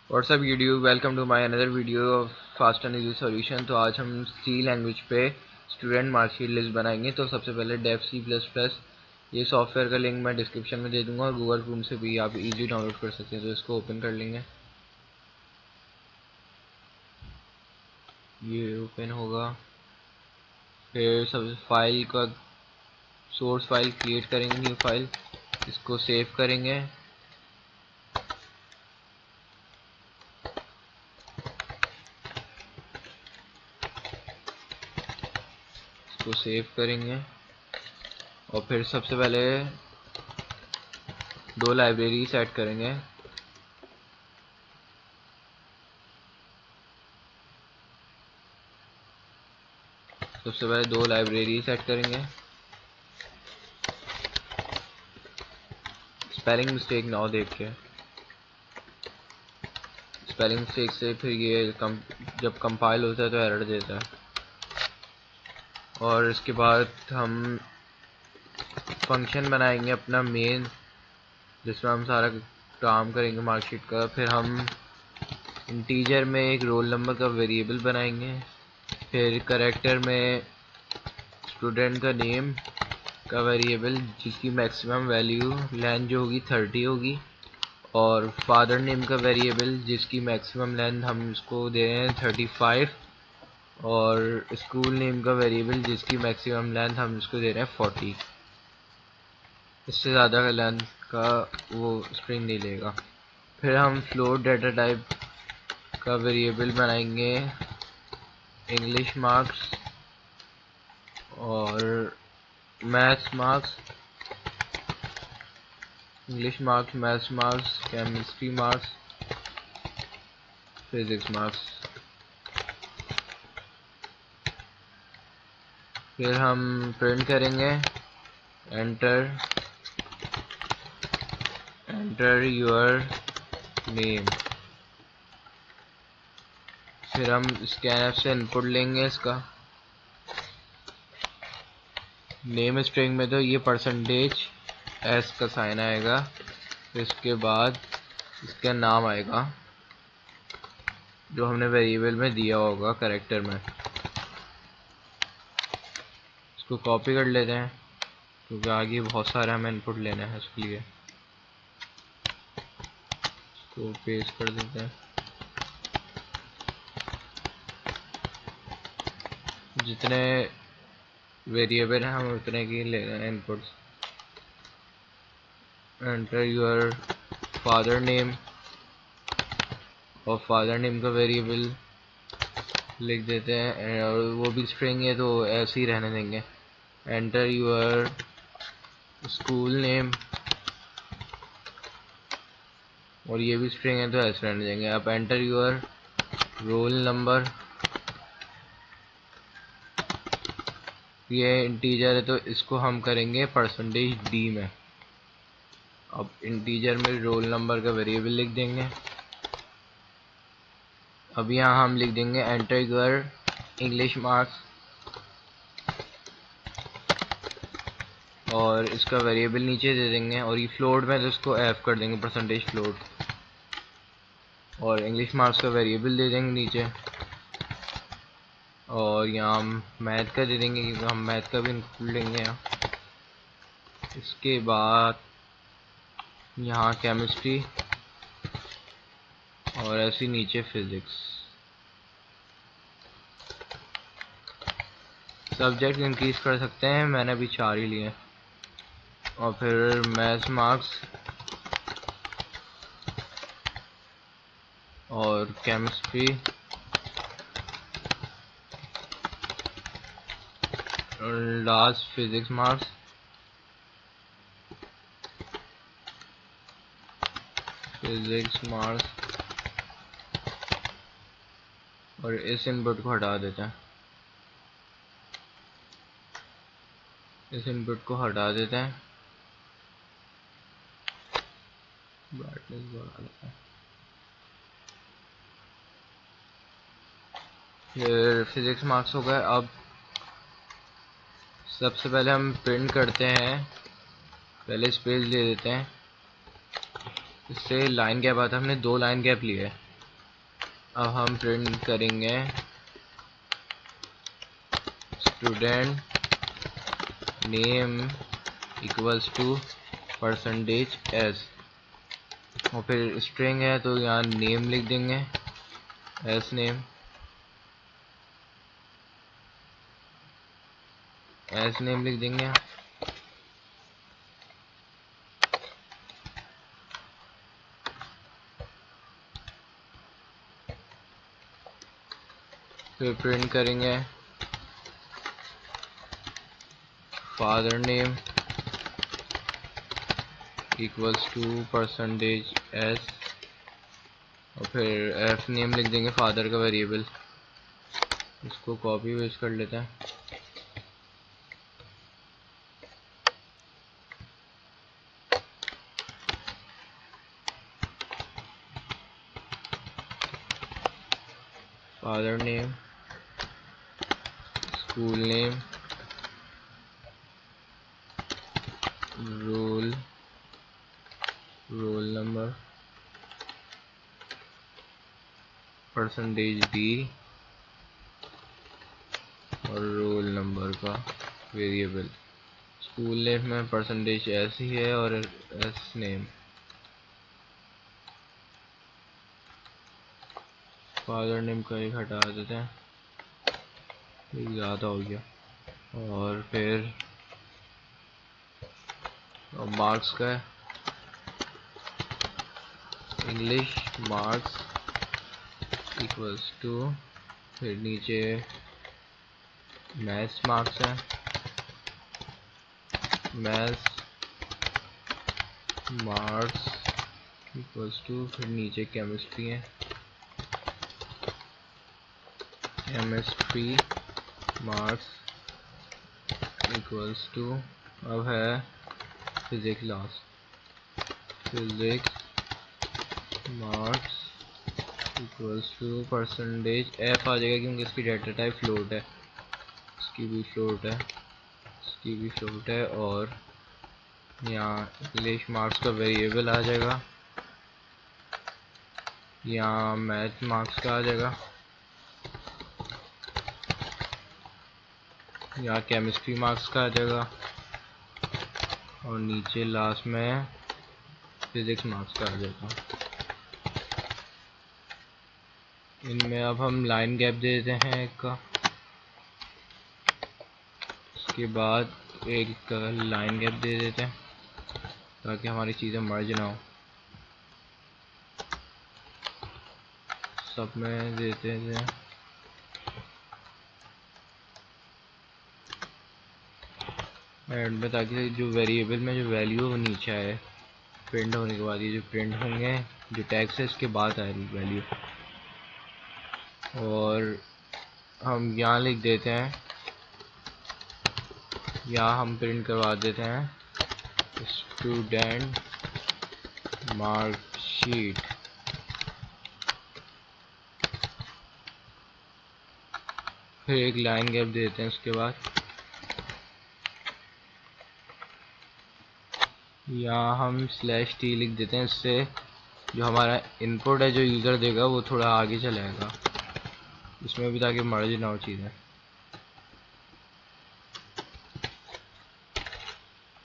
WhatsApp YouTube, welcome to my another video of fast and easy solution. तो आज हम C language पे student marksheet list बनाएंगे। तो सबसे पहले डेव सी प्लस प्लस, ये सॉफ्टवेयर का लिंक मैं डिस्क्रिप्शन में दे दूंगा और गूगल क्रोम से भी आप इजी डाउनलोड कर सकते हैं। तो इसको ओपन कर लेंगे, ये ओपन होगा। फिर सब फाइल का सोर्स फाइल क्रिएट करेंगे, न्यू फाइल, इसको सेव करेंगे। इसको सेव करेंगे और फिर सबसे पहले दो लाइब्रेरी सेट करेंगे। सबसे पहले दो लाइब्रेरी सेट करेंगे। स्पेलिंग मिस्टेक ना हो देख के, स्पेलिंग मिस्टेक से फिर ये जब कंपाइल होता है तो एरर देता है। और इसके बाद हम फंक्शन बनाएंगे अपना मेन, जिसमें हम सारा काम करेंगे मार्कशीट का। फिर हम इंटीजर में एक रोल नंबर का वेरिएबल बनाएंगे। फिर करेक्टर में स्टूडेंट का नेम का वेरिएबल, जिसकी मैक्सिमम वैल्यू लेंथ जो होगी 30 होगी। और फादर नेम का वेरिएबल, जिसकी मैक्सिमम लेंथ हम इसको दे रहे हैं 35। और स्कूल नेम का वेरिएबल, जिसकी मैक्सिमम लेंथ हम इसको दे रहे हैं 40। इससे ज़्यादा का लेंथ का वो स्ट्रिंग नहीं लेगा। फिर हम फ्लोट डाटा टाइप का वेरिएबल बनाएंगे, इंग्लिश मार्क्स और maths marks, English marks, maths marks, chemistry marks, physics marks. फिर हम प्रिंट करेंगे एंटर योर नेम। फिर हम स्कैनर से इनपुट लेंगे इसका। नेम स्ट्रिंग में तो ये %s का साइन आएगा। फिर इसके बाद इसका नाम आएगा जो हमने वेरिएबल में दिया होगा कैरेक्टर में। इसको कॉपी कर लेते हैं क्योंकि आगे बहुत सारे हमें इनपुट लेना है, उसके लिए इसको पेस्ट कर देते हैं। जितने वेरिएबल हैं हम उतने की ले रहे हैं inputs. Enter your father name, और फादर नेम का वेरिएबल लिख देते हैं, और वो भी स्ट्रिंग है तो ऐसे ही रहने देंगे। एंटर योर स्कूल नेम, और ये भी स्ट्रिंग है तो ऐसे रहने देंगे। अब एंटर योर रोल नंबर, ये इंटीजर है तो इसको हम करेंगे %d में। अब इंटीजर में रोल नंबर का वेरिएबल लिख देंगे। अब यहाँ हम लिख देंगे एंटर योर इंग्लिश मार्क्स, और इसका वेरिएबल नीचे दे देंगे। और ये फ्लोट में तो इसको f कर देंगे, %float। और इंग्लिश मार्क्स का वेरिएबल दे देंगे नीचे। और यहाँ हम मैथ का दे देंगे क्योंकि हम मैथ का भी इंक्लूड लेंगे यहाँ। इसके बाद यहाँ केमिस्ट्री, और ऐसे नीचे फिजिक्स। सब्जेक्ट इंक्रीज कर सकते हैं, मैंने अभी 4 ही लिए। और फिर मैथ्स मार्क्स और केमिस्ट्री, और लास्ट फिजिक्स मार्क्स। और इस इनपुट को हटा देते हैं, इस इनपुट को हटा देते हैं, ब्राइटनेस बढ़ा देते हैं। फिर फिजिक्स मार्क्स हो गए। अब सबसे पहले हम प्रिंट करते हैं, पहले स्पेस ले देते हैं। इससे लाइन गैप आता है, हमने 2 लाइन गैप लिए। अब हम प्रिंट करेंगे student name equals to percentage S, और फिर स्ट्रिंग है तो यहाँ नेम लिख देंगे, एस नेम, एस नेम लिख देंगे। फिर प्रिंट करेंगे father name equals to percentage S, और फिर एफ नेम लिख देंगे फादर का वेरिएबल। इसको कॉपी पेस्ट कर लेते हैं। Father name, school name, roll number, percentage D, और रोल नंबर का वेरिएबल। स्कूल नेम में परसेंटेज एस ही है और एस नेम। फादर नेम का एक हटा देते हैं, ज़्यादा हो गया। और फिर मार्क्स का है, इंग्लिश मार्क्स इक्वल्स टू, फिर नीचे मैथ्स मार्क्स है, मैथ्स मार्क्स इक्वल्स टू, फिर नीचे केमिस्ट्री है, केमिस्ट्री मार्क्स इक्वल्स टू, अब है physics last, physics marks equals to percentage F आ जाएगा क्योंकि इसकी डाटा टाइप फ्लोट है, इसकी भी फ्लोट है, इसकी भी फ्लोट है। और यहाँ इंग्लिश मार्क्स का वेरिएबल आ जाएगा, यहाँ मैथ मार्क्स का आ जाएगा, यहाँ केमिस्ट्री मार्क्स का आ जाएगा, और नीचे लास्ट में फिजिक्स मार्क्स का आ जाएगा। इनमें अब हम लाइन गैप दे देते हैं एक का, उसके बाद एक लाइन गैप दे देते हैं ताकि हमारी चीज़ें मर्ज ना हो। सब में देते हैं एंड में, ताकि जो वेरिएबल में जो वैल्यू वो नीचे आए प्रिंट होने के बाद। ये जो प्रिंट होंगे जो टैक्स है इसके बाद आएगी वैल्यू। और हम यहाँ लिख देते हैं, यहाँ हम प्रिंट करवा देते हैं स्टूडेंट मार्कशीट, फिर एक लाइन गैप देते हैं। उसके बाद यहाँ हम /t लिख देते हैं, इससे जो हमारा इनपुट है जो यूज़र देगा वो थोड़ा आगे चलाएगा इसमें भी, ताकि मर्ज ना हो चीज़ें।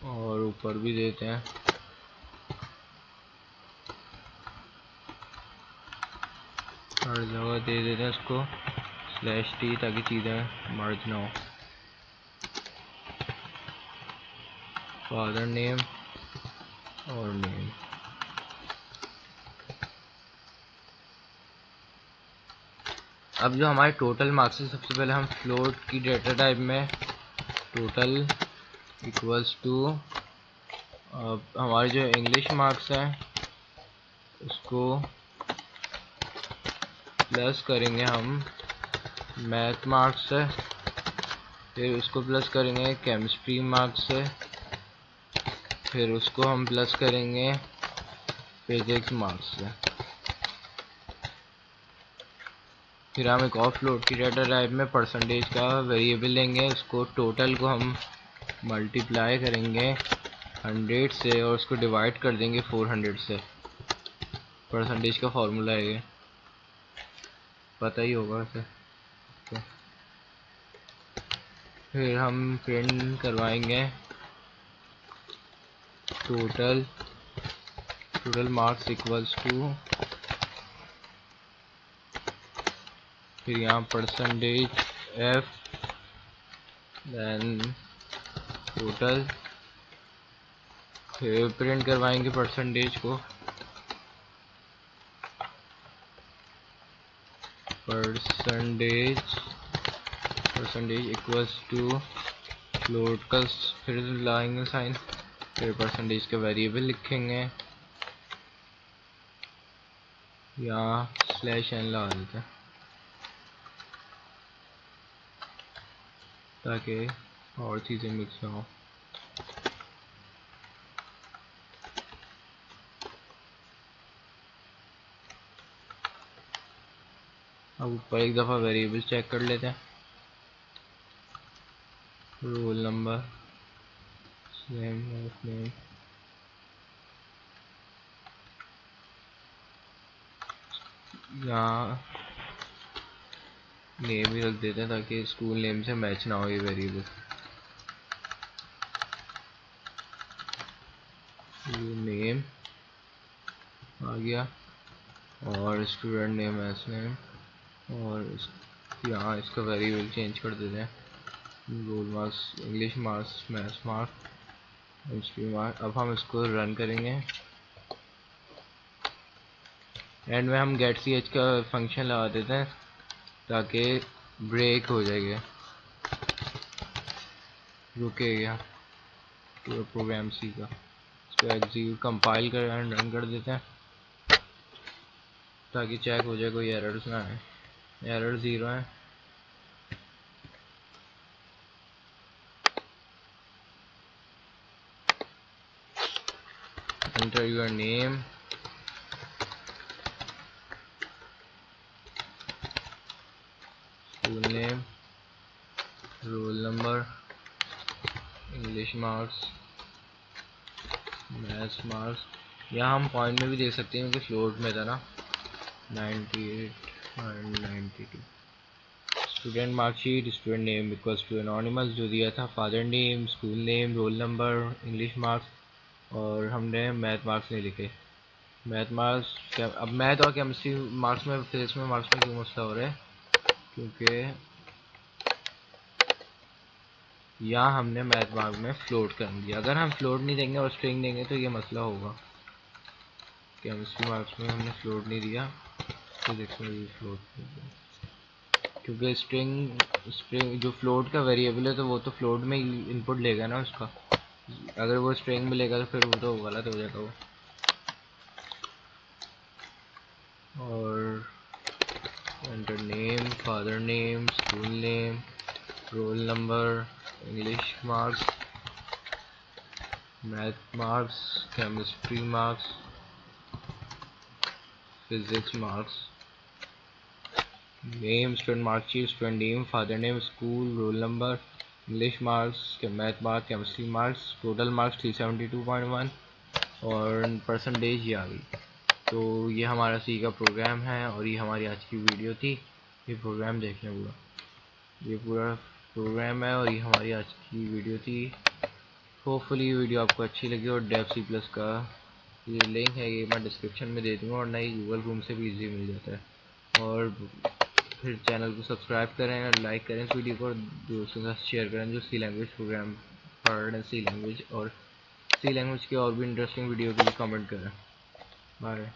और ऊपर भी देते हैं, हर जगह दे देते हैं इसको /t ताकि चीज़ें मर्ज ना हो। फादर नेम और नेम, अब जो हमारे टोटल मार्क्स है सबसे पहले हम फ्लोट की डेटा टाइप में टोटल इक्वल्स टू, अब हमारे जो इंग्लिश मार्क्स हैं उसको प्लस करेंगे हम मैथ मार्क्स से, फिर उसको प्लस करेंगे केमिस्ट्री मार्क्स से, फिर उसको हम प्लस करेंगे फिजिक्स मार्क्स से। फिर हम एक और फ्लोट की डेटा टाइप में परसेंटेज का वेरिएबल लेंगे, उसको टोटल को हम मल्टीप्लाई करेंगे 100 से और उसको डिवाइड कर देंगे 400 से। परसेंटेज का फॉर्मूला है ये। पता ही होगा उसे। तो फिर हम प्रिंट करवाएंगे टोटल मार्क्स इक्वल्स टू, फिर यहाँ परसेंटेज f देन टोटल, फिर प्रिंट करवाएंगे परसेंटेज को, परसेंटेज इक्वल्स टू फ्लोट का फिर लाएंगे साइन, फिर परसेंटेज का वेरिएबल लिखेंगे, यहाँ /n लगा देते हैं ताकि और चीज़ें मिक्स ना हो। अब ऊपर एक दफ़ा वेरिएबल चेक कर लेते हैं, रोल नंबर नेम, यहाँ नेम ही रख देते हैं ताकि स्कूल नेम से मैच ना हो ये वेरिएबल। ये नेम आ गया और स्टूडेंट नेम एस नेम, और यहाँ इसका वेरिएबल चेंज कर देते हैं, roll marks, English marks, maths marks, history marks. अब हम इसको रन करेंगे, एंड में हम गेट सी एच का फंक्शन लगा देते हैं ताकि ब्रेक हो जाएगा, रुकेगा पूरा प्रोग्राम सी का। इसको एग्जीक्यूट कंपाइल कर रन कर देते हैं ताकि चेक हो जाए कोई एरर्स ना आए। एरर 0 है। Enter your name, school name, roll number, English marks, maths marks. यहाँ हम पॉइंट में भी देख सकते हैं क्योंकि फ्लोट में था ना 98 और 92। Student marksheet, student name equals to anonymous जो दिया था, father name, school name, roll number, English marks, और हमने मैथ मार्क्स नहीं लिखे। मैथ मार्क्स अब मैथ और केमिस्ट्री मार्क्स में, फिजिक्स में मार्क्स में क्यों मसला हो रहा है, क्योंकि यहाँ हमने मैथ मार्क में फ्लोट कर दिया। अगर हम फ्लोट नहीं देंगे और स्ट्रिंग देंगे तो ये मसला होगा। केमिस्ट्री मार्क्स में हमने फ्लोट नहीं दिया, फिजिक्स में भी फ्लोट नहीं दिया, क्योंकि स्ट्रिंग जो फ्लोट का वेरिएबल है तो वो तो फ्लोट में इनपुट लेगा ना उसका। अगर वो स्ट्रिंग में लेगा तो फिर वो तो गलत हो जाएगा वो। और enter name, father name, school name, roll number, English marks, math marks, chemistry marks, physics marks, name, student marksheet, student name, father name, school, role number, English marks, math marks, chemistry marks, total marks 372.1 और percentage ये आ गई। तो ये हमारा सी का programme है और ये हमारी आज की वीडियो थी। ये प्रोग्राम देखना पूरा, ये पूरा प्रोग्राम है और ये हमारी आज की वीडियो थी। होपफुली ये वीडियो आपको अच्छी लगी, और डेव सी प्लस का ये लिंक है ये मैं डिस्क्रिप्शन में दे दूँगा, और नई गूगल क्रोम से भी इजी मिल जाता है। और फिर चैनल को सब्सक्राइब करें और लाइक करें इस वीडियो को, और दोस्तों के साथ शेयर करें जो सी लैंग्वेज प्रोग्राम पढ़ रहे हैं, सी लैंग्वेज, और सी लैंग्वेज के और भी इंटरेस्टिंग वीडियो के लिए कमेंट करें। बाय।